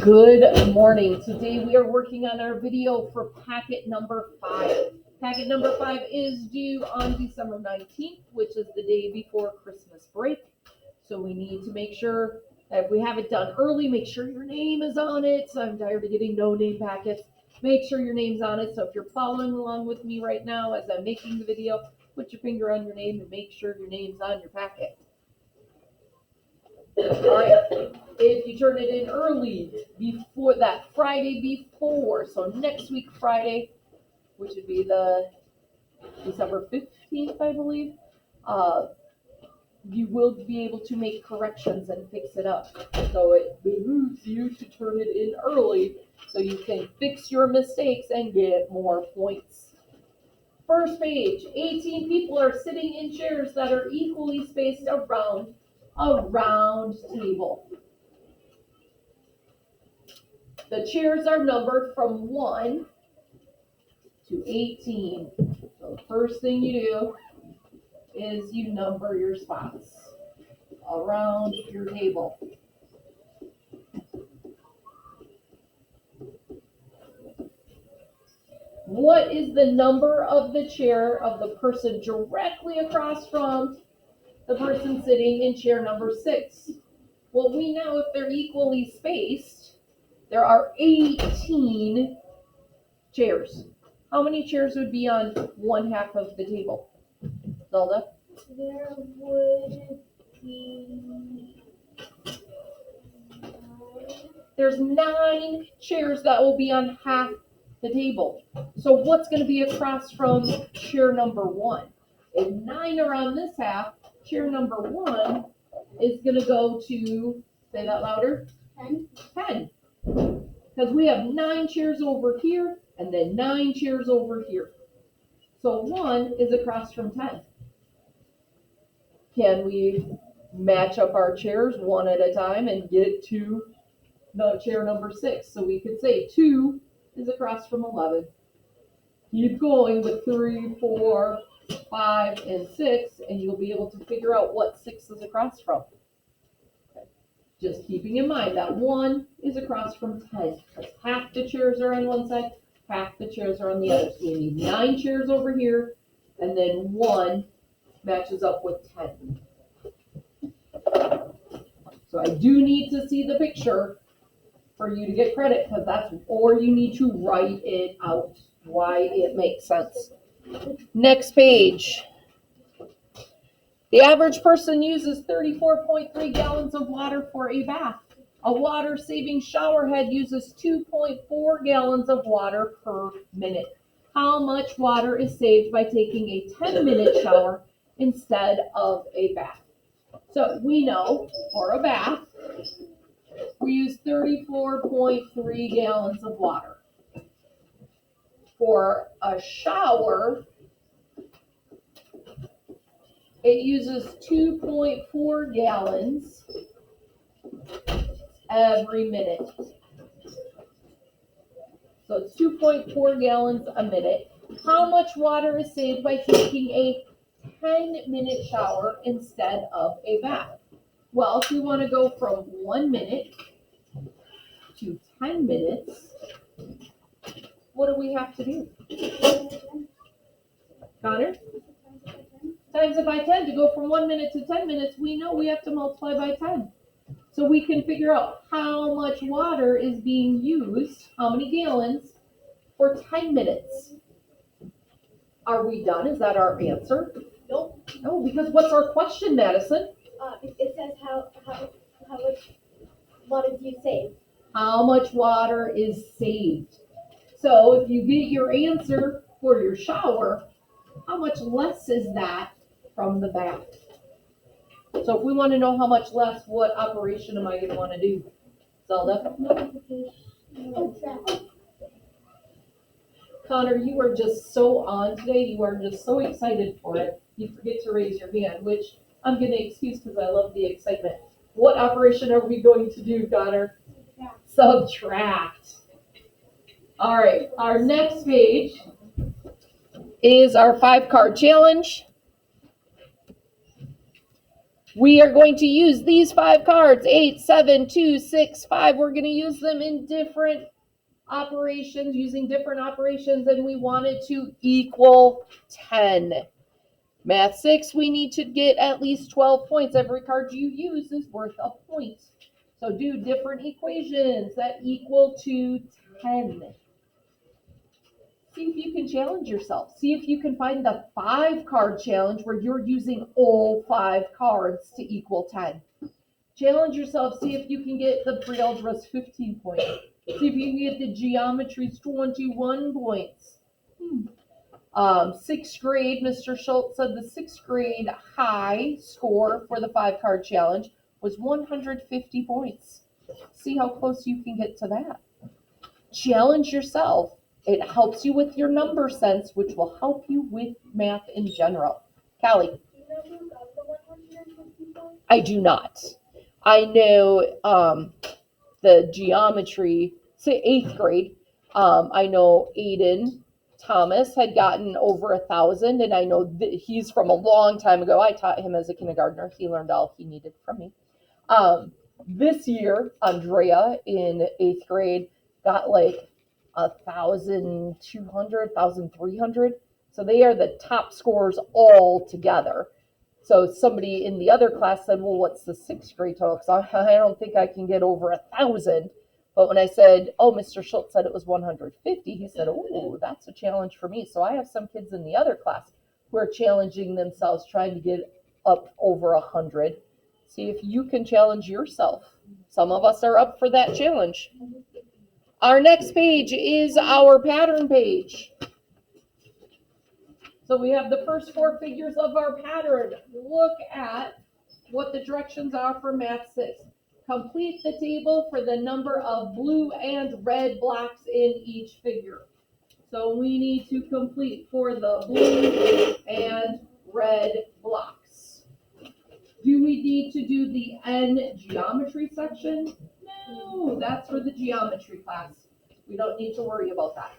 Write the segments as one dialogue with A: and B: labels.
A: Good morning. Today we are working on our video for packet number 5. Packet number 5 is due on December 19th, which is the day before Christmas break. So we need to make sure that if we have it done early, make sure your name is on it. So I'm tired of getting no name packets. Make sure your name's on it. So if you're following along with me right now as I'm making the video, put your finger on your name and make sure your name's on your packet. All right, if you turn it in early, before that Friday before, so next week Friday, which would be the December 15th, I believe, you will be able to make corrections and fix it up. So it behooves you to turn it in early so you can fix your mistakes and get more points. First page, 18 people are sitting in chairs that are equally spaced around a round table. The chairs are numbered from 1 to 18. So the first thing you do is you number your spots around your table. What is the number of the chair of the person directly across from the person sitting in chair number 6? Well, we know if they're equally spaced, there are 18 chairs. How many chairs would be on one half of the table? Zelda?
B: There would be
A: There's 9 chairs that will be on half the table. So what's going to be across from chair number 1? If 9 are on this half, chair number 1 is going to go to, say that louder, 10. Because we have 9 chairs over here and then 9 chairs over here. So 1 is across from 10. Can we match up our chairs one at a time and get to chair number 6? So we could say 2 is across from 11. Keep going with 3, 4, 5, and 6, and you'll be able to figure out what 6 is across from. Okay. Just keeping in mind that 1 is across from 10. Half the chairs are on one side, half the chairs are on the other. So we need 9 chairs over here, and then 1 matches up with 10. So I do need to see the picture for you to get credit, because or you need to write it out, why it makes sense. Next page. The average person uses 34.3 gallons of water for a bath. A water-saving shower head uses 2.4 gallons of water per minute. How much water is saved by taking a 10-minute shower instead of a bath? So we know for a bath, we use 34.3 gallons of water. For a shower, it uses 2.4 gallons every minute. So it's 2.4 gallons a minute. How much water is saved by taking a 10-minute shower instead of a bath? Well, if we want to go from 1 minute to 10 minutes, what do we have to do? Connor? Times it by 10. To go from 1 minute to 10 minutes, we know we have to multiply by 10. So we can figure out how much water is being used, how many gallons, for 10 minutes. Are we done? Is that our answer?
B: Nope.
A: No, because what's our question, Madison?
B: It says how much water do you save?
A: How much water is saved? So if you get your answer for your shower, how much less is that from the bath? So if we want to know how much less, what operation am I going to want to do? Zelda? Connor, you are just so on today. You are just so excited for it. You forget to raise your hand, which I'm going to excuse because I love the excitement. What operation are we going to do, Connor? Subtract. All right, our next page is our 5-card challenge. We are going to use these 5 cards, 8, 7, 2, 6, 5. We're going to use them in different operations, using different operations, and we want it to equal 10. Math 6, we need to get at least 12 points. Every card you use is worth a point. So do different equations that equal to 10. See if you can challenge yourself. See if you can find the 5-card challenge where you're using all 5 cards to equal 10. Challenge yourself. See if you can get the pre-algebras 15 points. See if you can get the geometries 21 points. 6th grade, Mr. Schultz said the 6th grade high score for the 5-card challenge was 150 points. See how close you can get to that. Challenge yourself. It helps you with your number sense, which will help you with math in general. Callie?
B: Do you know who got the 150 points?
A: I do not. I know the geometry, say 8th grade. I know Aiden Thomas had gotten over 1,000, and I know he's from a long time ago. I taught him as a kindergartner. He learned all he needed from me. This year, Andrea in 8th grade got like 1,200, 1,300. So they are the top scorers all together. So somebody in the other class said, well, what's the 6th grade total? Because I don't think I can get over 1,000. But when I said, oh, Mr. Schultz said it was 150, he said, oh, that's a challenge for me. So I have some kids in the other class who are challenging themselves, trying to get up over 100. See if you can challenge yourself. Some of us are up for that challenge. Our next page is our pattern page. So we have the first 4 figures of our pattern. Look at what the directions are for Math 6. Complete the table for the number of blue and red blocks in each figure. So we need to complete for the blue and red blocks. Do we need to do the N geometry section? No, that's for the geometry class. We don't need to worry about that.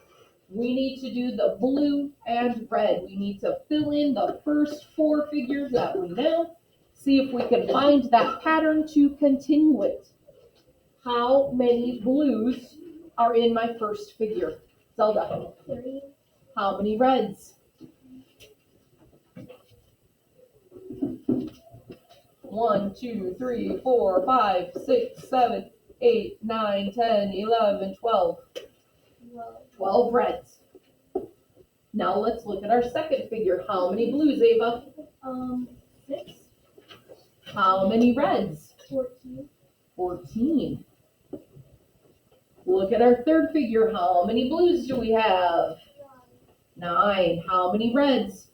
A: We need to do the blue and red. We need to fill in the first 4 figures that we know. See if we can find that pattern to continue it. How many blues are in my first figure? Zelda.
B: 3.
A: How many reds? 1, 2, 3, 4, 5, 6, 7, 8, 9, 10, 11, 12. 12 reds. Now let's look at our second figure. How many blues, Ava?
B: 6.
A: How many reds?
B: 14.
A: 14. Look at our third figure. How many blues do we have? 9. How many reds?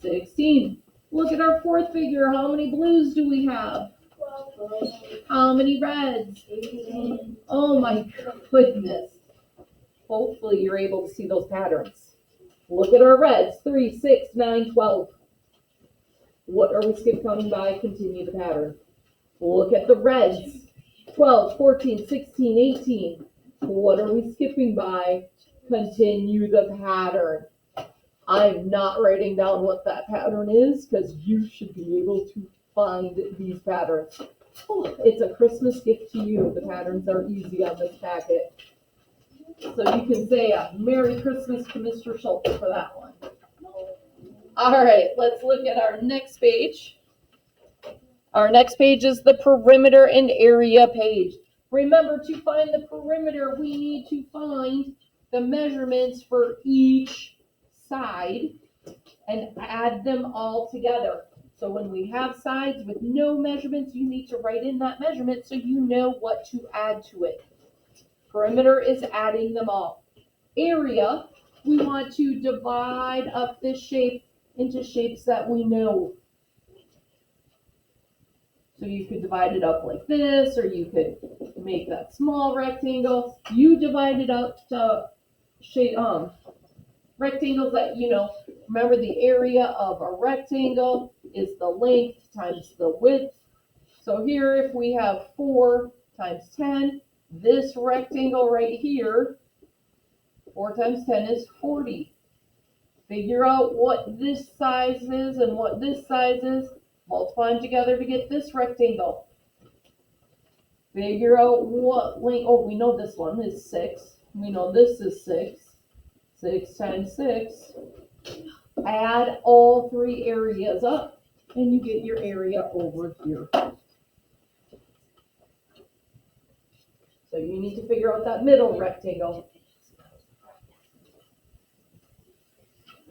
A: 16. Look at our fourth figure. How many blues do we have?
B: 12.
A: How many reds?
B: 18.
A: Oh my goodness. Hopefully you're able to see those patterns. Look at our reds. 3, 6, 9, 12. What are we skip counting by? Continue the pattern. Look at the reds. 12, 14, 16, 18. What are we skipping by? Continue the pattern. I'm not writing down what that pattern is because you should be able to find these patterns. Oh, it's a Christmas gift to you. The patterns are easy on this packet. So you can say a Merry Christmas to Mr. Schultz for that one. All right, let's look at our next page. Our next page is the perimeter and area page. Remember, to find the perimeter, we need to find the measurements for each side and add them all together. So when we have sides with no measurements, you need to write in that measurement so you know what to add to it. Perimeter is adding them all. Area, we want to divide up this shape into shapes that we know. So you could divide it up like this, or you could make that small rectangle. You divide it up to shape, rectangles that you know. Remember, the area of a rectangle is the length times the width. So here, if we have 4 times 10, this rectangle right here, 4 times 10 is 40. Figure out what this size is and what this size is. multiply them together to get this rectangle. Figure out what length, oh, we know this one is 6. We know this is 6. 6 times 6. Add all three areas up, and you get your area over here. So you need to figure out that middle rectangle.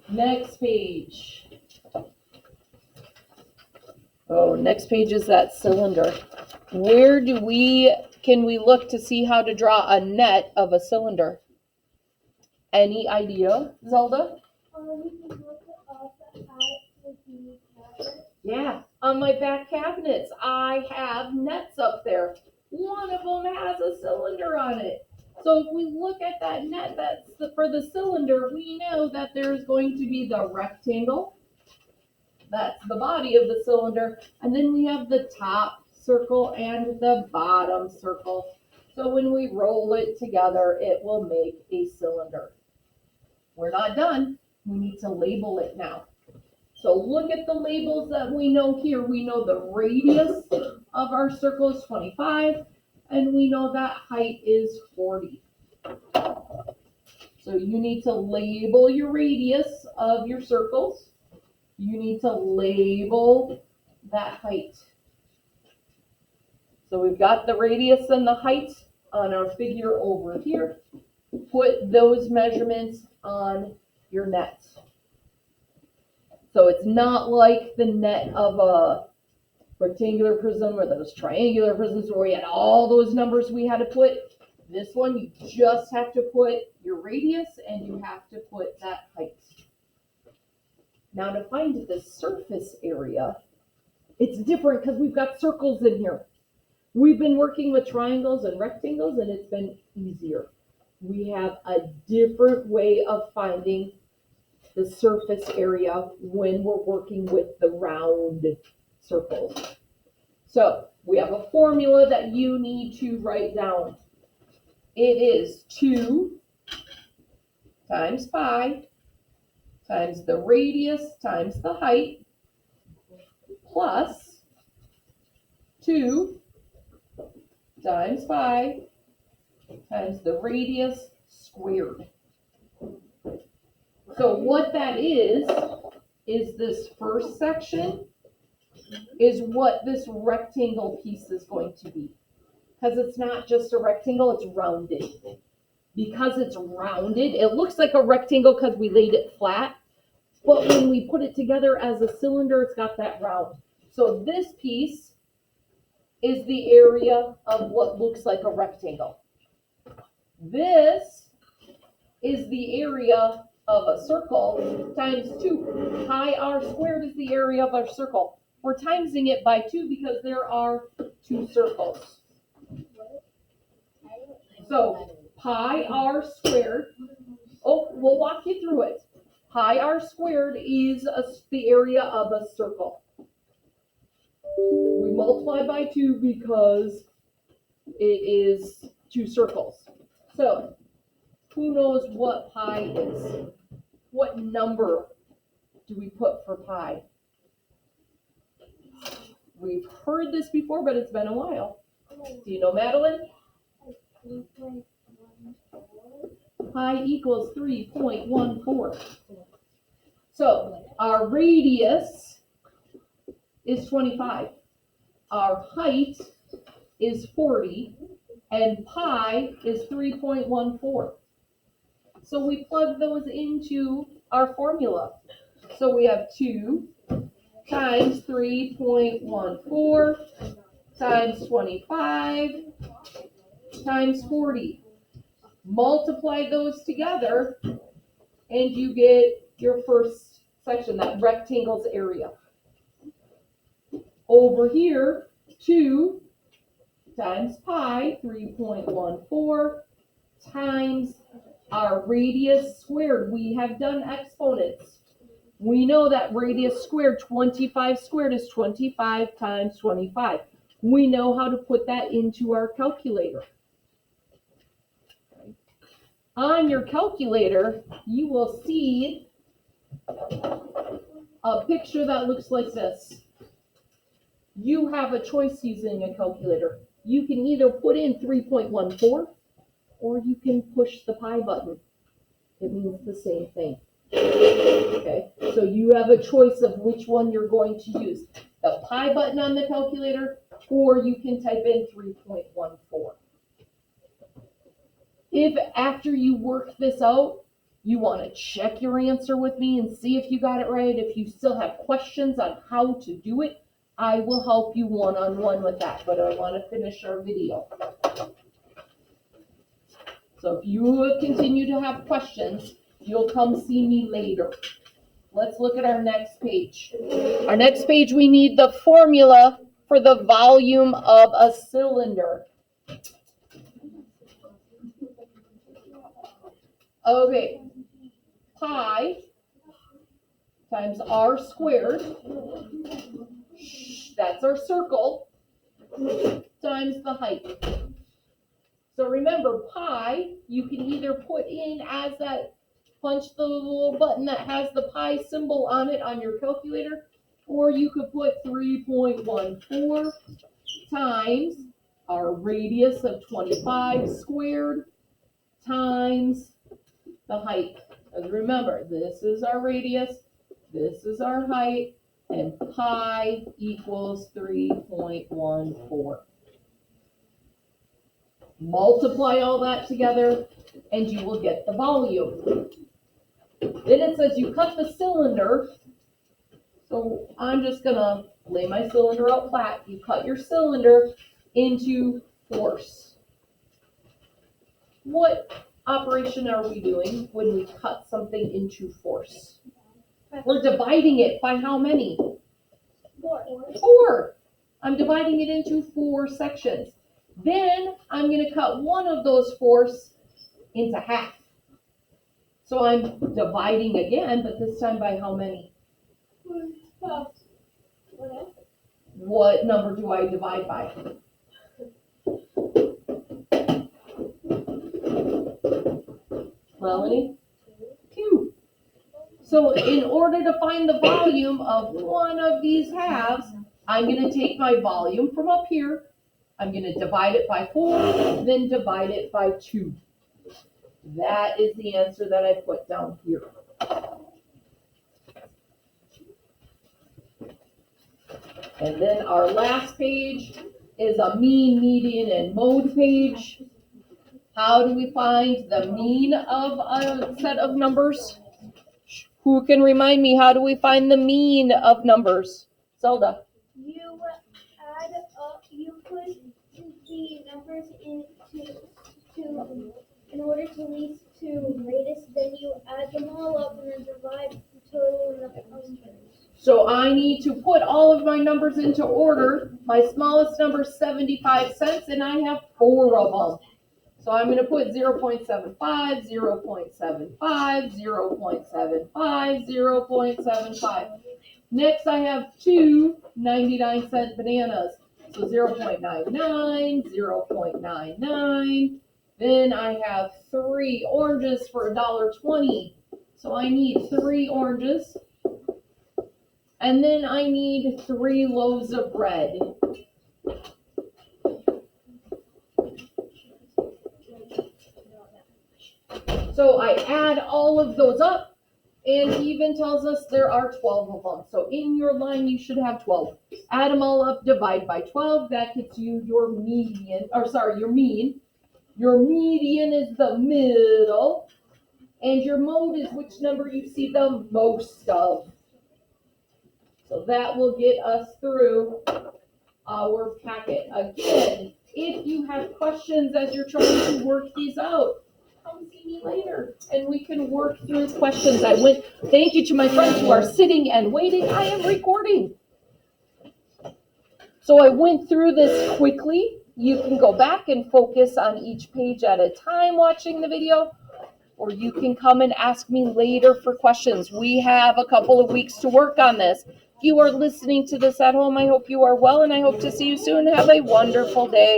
A: Next page. Oh, next page is that cylinder. Where can we look to see how to draw a net of a cylinder? Any idea, Zelda?
B: You can look up at the cabinet.
A: Yeah, on my back cabinets, I have nets up there. One of them has a cylinder on it. So if we look at that net, for the cylinder, we know that there's going to be the rectangle. That's the body of the cylinder. And then we have the top circle and the bottom circle. So when we roll it together, it will make a cylinder. We're not done. We need to label it now. So look at the labels that we know here. We know the radius of our circle is 25, and we know that height is 40. So you need to label your radius of your circles. You need to label that height. So we've got the radius and the height on our figure over here. Put those measurements on your net. So it's not like the net of a rectangular prism or those triangular prisms where we had all those numbers we had to put. This one, you just have to put your radius and you have to put that height. Now to find the surface area, it's different because we've got circles in here. We've been working with triangles and rectangles and it's been easier. We have a different way of finding the surface area when we're working with the round circles. So we have a formula that you need to write down. It is 2 times pi times the radius times the height plus 2 times pi times the radius squared. So what that is this first section is what this rectangle piece is going to be. Because it's not just a rectangle, it's rounded. Because it's rounded, it looks like a rectangle because we laid it flat. But when we put it together as a cylinder, it's got that round. So this piece is the area of what looks like a rectangle. This is the area of a circle times 2. Pi r squared is the area of our circle. We're timesing it by 2 because there are 2 circles. So pi r squared, we'll walk you through it. Pi r squared is the area of a circle. We multiply by 2 because it is 2 circles. So who knows what pi is? What number do we put for pi? We've heard this before, but it's been a while. Do you know, Madeline? Pi equals 3.14. So our radius is 25. Our height is 40. And pi is 3.14. So we plug those into our formula. So we have 2 times 3.14 times 25 times 40. Multiply those together and you get your first section, that rectangle's area. Over here, 2 times pi, 3.14, times our radius squared. We have done exponents. We know that radius squared, 25 squared is 25 times 25. We know how to put that into our calculator. On your calculator, you will see a picture that looks like this. you have a choice using a calculator. You can either put in 3.14 or you can push the pi button. It means the same thing. Okay, so you have a choice of which one you're going to use. The pi button on the calculator, or you can type in 3.14. If after you work this out, you want to check your answer with me and see if you got it right, if you still have questions on how to do it, I will help you one-on-one with that, but I want to finish our video. So if you continue to have questions, you'll come see me later. Let's look at our next page. Our next page, we need the formula for the volume of a cylinder. Okay, pi times r squared, that's our circle, times the height. So remember, pi, you can either put in as that, punch the little button that has the pi symbol on it on your calculator, or you could put 3.14 times our radius of 25 squared times the height. Because remember, this is our radius, this is our height, and pi equals 3.14. Multiply all that together, and you will get the volume. Then it says you cut the cylinder, so I'm just gonna lay my cylinder out flat. You cut your cylinder into force. What operation are we doing when we cut something into force? We're dividing it by how many?
B: 4.
A: 4. I'm dividing it into 4 sections. Then I'm going to cut one of those 4s into half. So I'm dividing again, but this time by how many? What number do I divide by? Melanie? 2. So in order to find the volume of one of these halves, I'm going to take my volume from up here, I'm going to divide it by 4, then divide it by 2. That is the answer that I put down here. And then our last page is a mean, median, and mode page. How do we find the mean of a set of numbers? Who can remind me, how do we find the mean of numbers? Zelda.
B: You add up, you put the numbers in order to least to greatest, then you add them all up and then divide the total numbers.
A: So I need to put all of my numbers into order. My smallest number is 75 cents, and I have 4 of them. So I'm going to put 0.75, 0.75, 0.75, 0.75. Next, I have 2 99-cent bananas. So 0.99, 0.99. Then I have 3 oranges for $1.20. So I need 3 oranges. And then I need 3 loaves of bread. So I add all of those up, and he even tells us there are 12 of them. So in your line, you should have 12. Add them all up, divide by 12. That gets you your median, your mean. Your median is the middle, and your mode is which number you see the most of. So that will get us through our packet. Again, if you have questions as you're trying to work these out, come see me later and we can work through questions. Thank you to my friends who are sitting and waiting. I am recording. So I went through this quickly. You can go back and focus on each page at a time watching the video, or you can come and ask me later for questions. We have a couple of weeks to work on this. If you are listening to this at home, I hope you are well, and I hope to see you soon. Have a wonderful day.